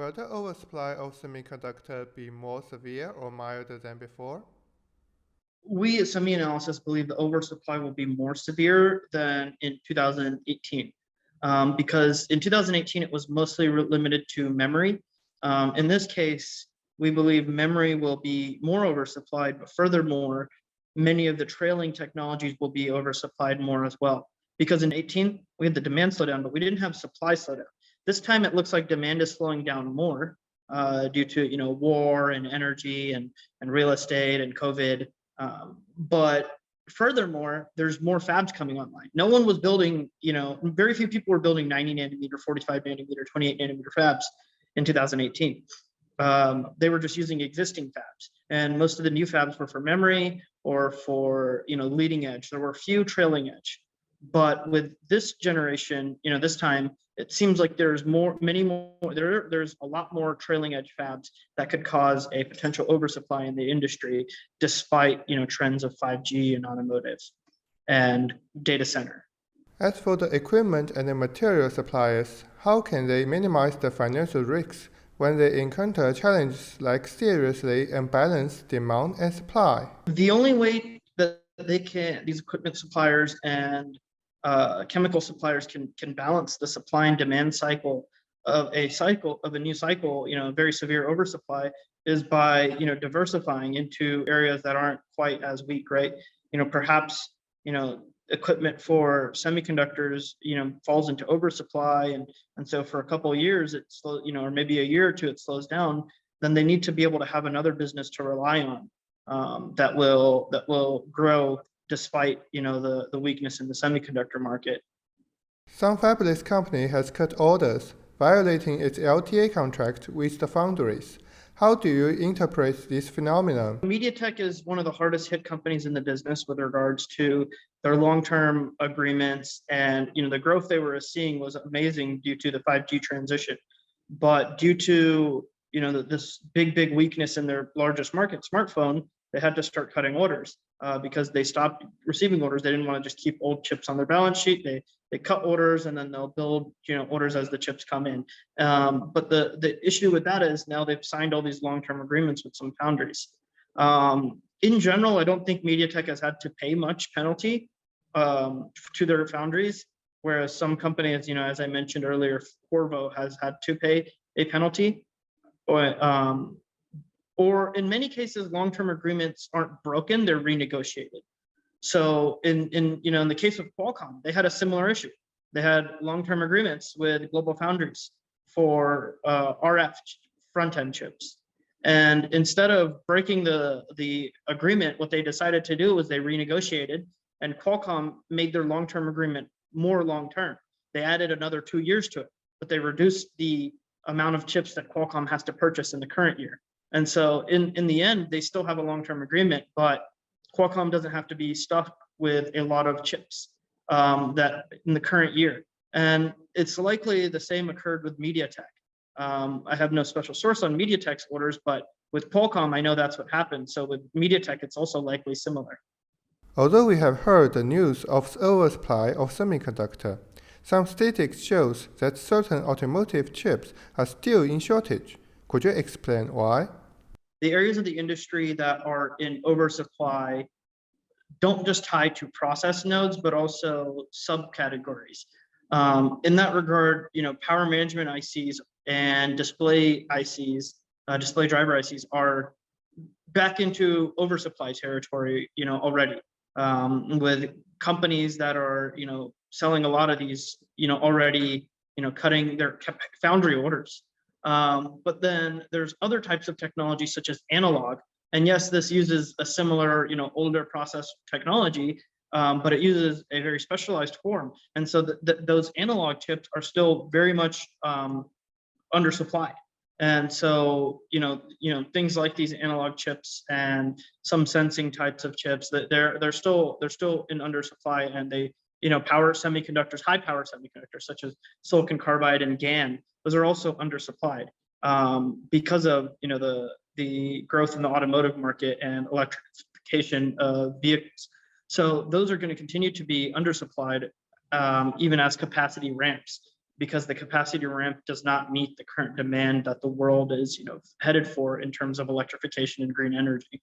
Will the oversupply of semiconductor be more severe or milder than before? We at SemiAnalysis believe the oversupply will be more severe than in 2018, because in 2018 it was mostly limited to memory. In this case, we believe memory will be more oversupplied, but furthermore, many of the trailing technologies will be oversupplied more as well. Because in 18 we had the demand slowdown, but we didn't have supply slowdown. This time it looks like demand is slowing down more due to war and energy and real estate and COVID. But furthermore, there's more fabs coming online. No one was building, very few people were building 90 nanometer, 45 nanometer, 28 nanometer fabs in 2018. They were just using existing fabs, and most of the new fabs were for memory or for leading edge. There were a few trailing edge, but with this generation, this time it seems like there's there's a lot more trailing edge fabs that could cause a potential oversupply in the industry, despite trends of 5G and automotive and data center. As for the equipment and the material suppliers, how can they minimize the financial risks when they encounter challenges like seriously unbalanced demand and supply? The only way that these equipment suppliers and chemical suppliers can balance the supply and demand cycle of a new cycle, very severe oversupply, is by diversifying into areas that aren't quite as weak, right? Perhaps equipment for semiconductors falls into oversupply, and so for a couple of years it's slow, or maybe a year or two it slows down. Then they need to be able to have another business to rely on that will grow despite the weakness in the semiconductor market. Some fabless company has cut orders, violating its LTA contract with the foundries. How do you interpret this phenomenon? Mediatek is one of the hardest hit companies in the business with regards to their long-term agreements, and the growth they were seeing was amazing due to the 5G transition. But due to this big weakness in their largest market, smartphone, they had to start cutting orders because they stopped receiving orders. They didn't want to just keep old chips on their balance sheet. They cut orders, and then they'll build orders as the chips come in. But the issue with that is now they've signed all these long-term agreements with some foundries. In general, I don't think Mediatek has had to pay much penalty to their foundries, whereas some companies, as I mentioned earlier, Qorvo has had to pay a penalty. Or in many cases, long-term agreements aren't broken; they're renegotiated. So in the case of Qualcomm, they had a similar issue. They had long-term agreements with global foundries for RF front-end chips, and instead of breaking the agreement, what they decided to do was they renegotiated, and Qualcomm made their long-term agreement more long-term. They added another 2 years to it, but they reduced the amount of chips that Qualcomm has to purchase in the current year. And so in the end, they still have a long-term agreement, but Qualcomm doesn't have to be stuck with a lot of chips that in the current year. And it's likely the same occurred with Mediatek. I have no special source on Mediatek's orders, but with Qualcomm, I know that's what happened. So with Mediatek, it's also likely similar. Although we have heard the news of the oversupply of semiconductor, some statistics shows that certain automotive chips are still in shortage. Could you explain why? The areas of the industry that are in oversupply don't just tie to process nodes, but also subcategories. In that regard, power management ICs and display ICs, display driver ICs, are back into oversupply territory, already, with companies that are, selling a lot of these, already, cutting their foundry orders. But then there's other types of technology such as analog. And yes, this uses a similar, older process technology, but it uses a very specialized form. And so those analog chips are still very much undersupplied. And so, things like these analog chips and some sensing types of chips, that they're still in undersupply, and they power semiconductors, high power semiconductors such as silicon carbide and GaN. Those are also undersupplied because of the growth in the automotive market and electrification of vehicles. So those are going to continue to be undersupplied even as capacity ramps. because the capacity ramp does not meet the current demand that the world is, headed for in terms of electrification and green energy.